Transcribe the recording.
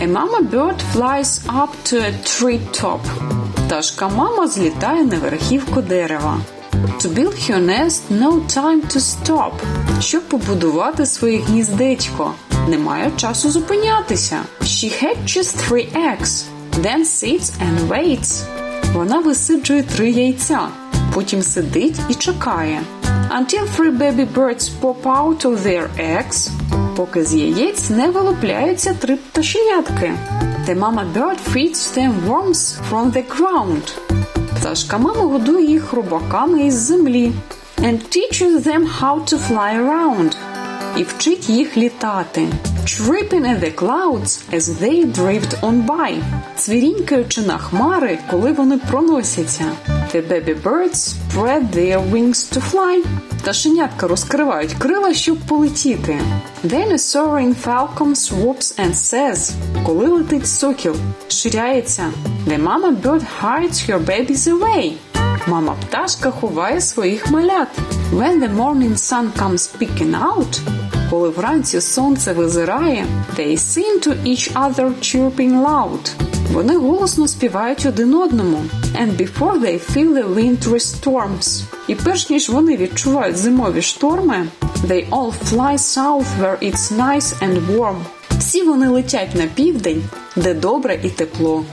A mama bird flies up to a treetop. Пташка-мама злітає на верхівку дерева. To build her nest, no time to stop. Щоб побудувати своє гніздечко, немає часу зупинятися. She hatches 3 eggs, then sits and waits. Вона висиджує 3 яйця, потім сидить і чекає. Until 3 baby birds pop out of their eggs. Поки з яєць не вилупляються 3 пташенятки. The mama bird feeds them worms from the ground. Пташка-мама годує їх хробаками із землі. And teaches them how to fly around. І вчить їх літати. Chirping at the clouds as they drift on by. Цвірінькаючи на хмари, коли вони проносяться. The baby birds spread their wings to fly. Пташенятка розкривають крила, щоб полетіти. Then a soaring falcon swoops and says. Коли летить сокіл, ширяється. The mama bird hides her babies away. Мама-пташка ховає своїх малят. When the morning sun comes peeking out. Коли вранці сонце визирає, they sing to each other chirping loud. Вони голосно співають один одному. And before they feel the wintry storms. І перш ніж вони відчувають зимові шторми, they all fly south where it's nice and warm. Всі вони летять на південь, де добре і тепло.